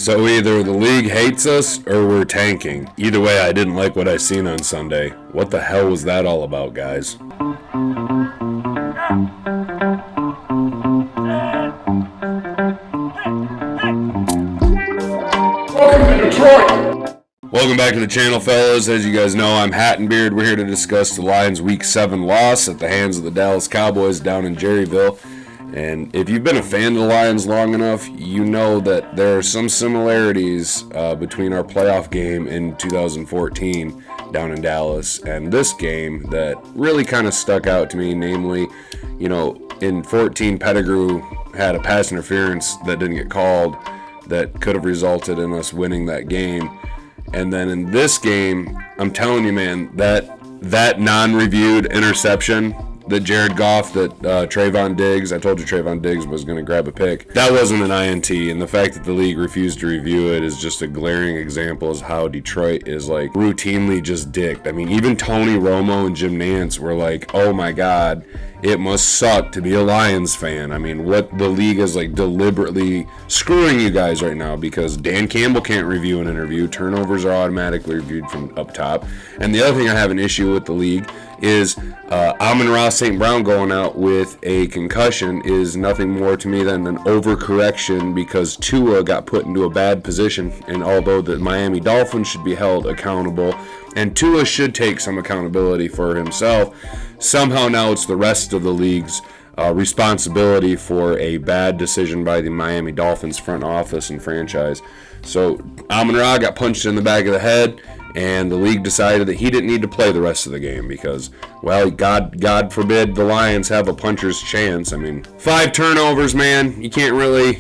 So either the league hates us or we're tanking. Either way, I didn't like what I seen on Sunday. What the hell was that all about, guys? Welcome to Detroit! Welcome back to the channel, fellas. As you guys know, I'm Hat and Beard. We're here to discuss the Lions' Week 7 loss at the hands of the Dallas Cowboys down in Jerryville. And if you've been a fan of the Lions long enough, you know that there are some similarities between our playoff game in 2014 down in Dallas and this game that really kind of stuck out to me. Namely, in 14, Pettigrew had a pass interference that didn't get called that could have resulted in us winning that game. And then in this game, I'm telling you, man, that non-reviewed interception that Jared Goff, that Trayvon Diggs, I told you Trayvon Diggs was going to grab a pick. That wasn't an INT, and the fact that the league refused to review it is just a glaring example of how Detroit is like routinely just dicked. I mean, even Tony Romo and Jim Nantz were like, oh my God, it must suck to be a Lions fan. I mean, what the league is like deliberately screwing you guys right now because Dan Campbell can't review an interview. Turnovers are automatically reviewed from up top. And the other thing I have an issue with the league is Amon-Ra St. Brown going out with a concussion is nothing more to me than an overcorrection because Tua got put into a bad position. And although the Miami Dolphins should be held accountable and Tua should take some accountability for himself, somehow now it's the rest of the league's responsibility for a bad decision by the Miami Dolphins front office and franchise. So Amon-Ra got punched in the back of the head, and the league decided that he didn't need to play the rest of the game because, well, God forbid the Lions have a puncher's chance. I mean, 5 turnovers, man. You can't really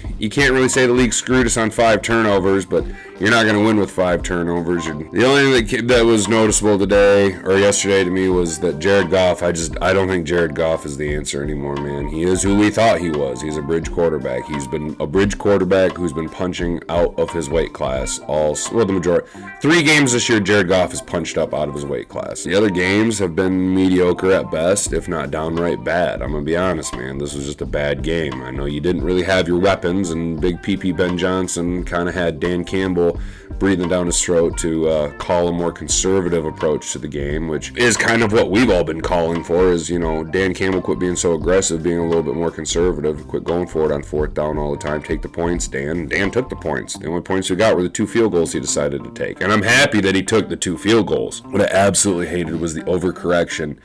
say the league screwed us on 5 turnovers, but you're not going to win with 5 turnovers. The only thing that was noticeable today or yesterday to me was that Jared Goff, I don't think Jared Goff is the answer anymore, man. He is who we thought he was. He's a bridge quarterback. He's been a bridge quarterback who's been punching out of his weight class the majority. 3 games this year, Jared Goff has punched up out of his weight class. The other games have been mediocre at best, if not downright bad. I'm going to be honest, man. This was just a bad game. I know you didn't really have your weapons, and Big PP Ben Johnson kind of had Dan Campbell breathing down his throat to call a more conservative approach to the game, which is kind of what we've all been calling for is, Dan Campbell quit being so aggressive, being a little bit more conservative, quit going for it on 4th down all the time, take the points. Dan took the points. The only points we got were the 2 field goals he decided to take. And I'm happy that he took the 2 field goals. What I absolutely hated was the overcorrection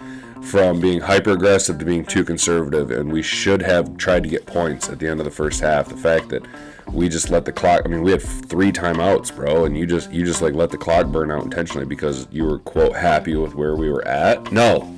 from being hyper-aggressive to being too conservative, and we should have tried to get points at the end of the first half. The fact that we just let the clock, we had 3 timeouts, bro, and you just like let the clock burn out intentionally because you were, quote, happy with where we were at. No,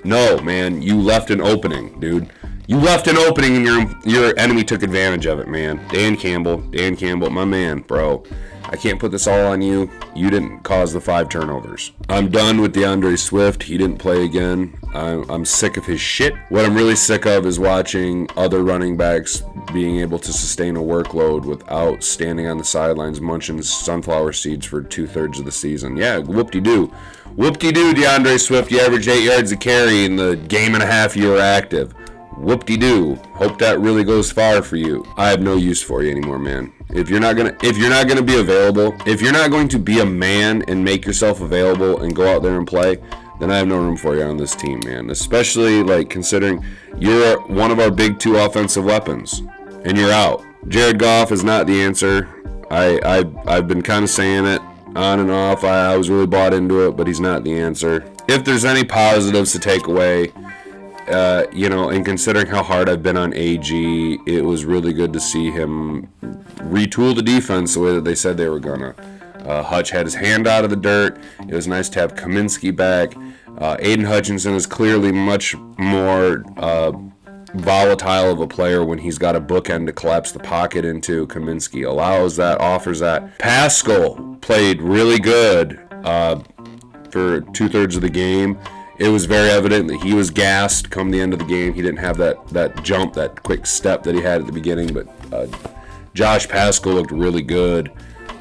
man, you left an opening, dude. You left an opening and your enemy took advantage of it, man. Dan Campbell, my man, bro. I can't put this all on you. You didn't cause the 5 turnovers. I'm done with DeAndre Swift. He didn't play again. I'm sick of his shit. What I'm really sick of is watching other running backs being able to sustain a workload without standing on the sidelines munching sunflower seeds for 2/3 of the season. Yeah, whoop-de-doo. Whoop-de-doo, DeAndre Swift. You averaged 8 yards a carry in the game and a half you were active. Whoop-de-doo. Hope that really goes far for you. I have no use for you anymore, man. If you're not gonna be available, if you're not going to be a man and make yourself available and go out there and play, then I have no room for you on this team, man. Especially considering you're one of our big 2 offensive weapons, and you're out. Jared Goff is not the answer. I've been kind of saying it on and off. I was really bought into it, but he's not the answer. If there's any positives to take away, and considering how hard I've been on AG, it was really good to see him retool the defense the way that they said they were gonna. Hutch had his hand out of the dirt. It was nice to have Kaminsky back. Aiden Hutchinson is clearly much more volatile of a player when he's got a bookend to collapse the pocket into. Kaminsky allows that, offers that. Pascal played really good for 2/3 of the game. It was very evident that he was gassed come the end of the game. He didn't have that jump, that quick step that he had at the beginning, but Josh Pascal looked really good.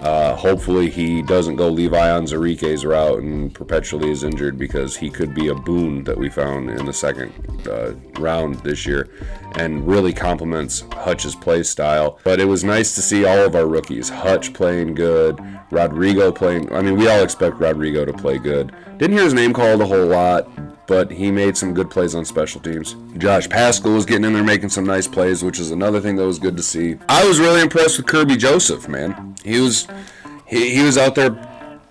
Hopefully he doesn't go Levi Onwuzurike's route and perpetually is injured, because he could be a boon that we found in the second round this year and really complements Hutch's play style. But it was nice to see all of our rookies. Hutch playing good, Rodrigo playing. I mean, we all expect Rodrigo to play good. Didn't hear his name called a whole lot, but he made some good plays on special teams. Josh Paschal was getting in there making some nice plays, which is another thing that was good to see. I was really impressed with Kirby Joseph, man. He was out there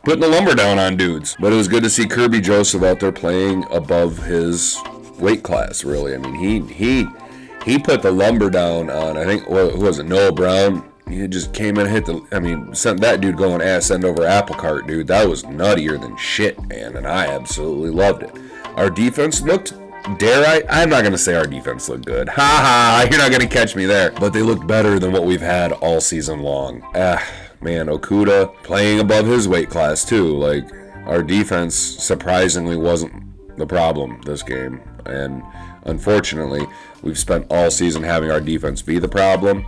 putting the lumber down on dudes. But it was good to see Kirby Joseph out there playing above his weight class, really. I mean, he put the lumber down on, I think, who was it, Noah Brown? He just came in and sent that dude going ass end over apple cart, dude. That was nuttier than shit, man, and I absolutely loved it. Our defense looked, I'm not going to say our defense looked good. Ha ha, you're not going to catch me there. But they looked better than what we've had all season long. Man, Okuda playing above his weight class too. Like, our defense surprisingly wasn't the problem this game. And unfortunately, we've spent all season having our defense be the problem,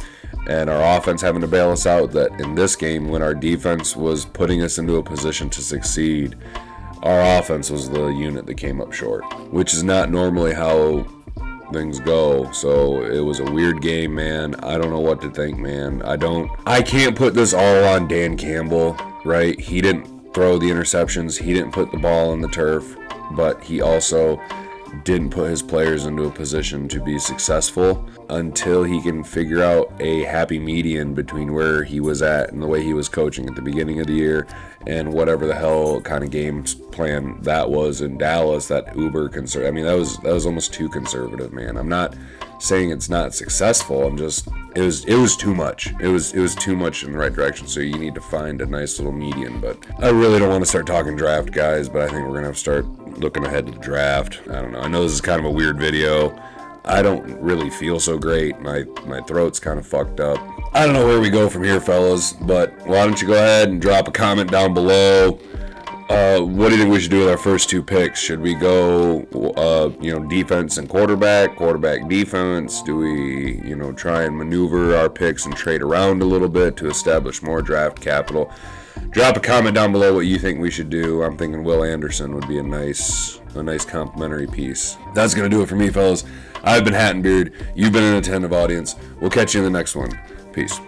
and our offense having to bail us out. That in this game, when our defense was putting us into a position to succeed, our offense was the unit that came up short, which is not normally how things go. So it was a weird game, man. I don't know what to think, man. I can't put this all on Dan Campbell, right? He didn't throw the interceptions. He didn't put the ball on the turf, but he also didn't put his players into a position to be successful until he can figure out a happy median between where he was at and the way he was coaching at the beginning of the year and whatever the hell kind of game plan that was in Dallas, that uber conservative. I mean, that was almost too conservative, man. I'm not saying it's not successful. I'm just, it was too much. It was too much in the right direction. So you need to find a nice little median. But I really don't want to start talking draft, guys, but I think we're gonna have to start looking ahead to the draft. I don't know. I know this is kind of a weird video. I don't really feel so great. My throat's kind of fucked up. I don't know where we go from here, fellas, but why don't you go ahead and drop a comment down below. What do you think we should do with our first two picks? Should we go, defense and quarterback defense? Do we, try and maneuver our picks and trade around a little bit to establish more draft capital? Drop a comment down below what you think we should do. I'm thinking Will Anderson would be a nice complimentary piece. That's going to do it for me, fellas. I've been Hat and Beard. You've been an attentive audience. We'll catch you in the next one. Peace.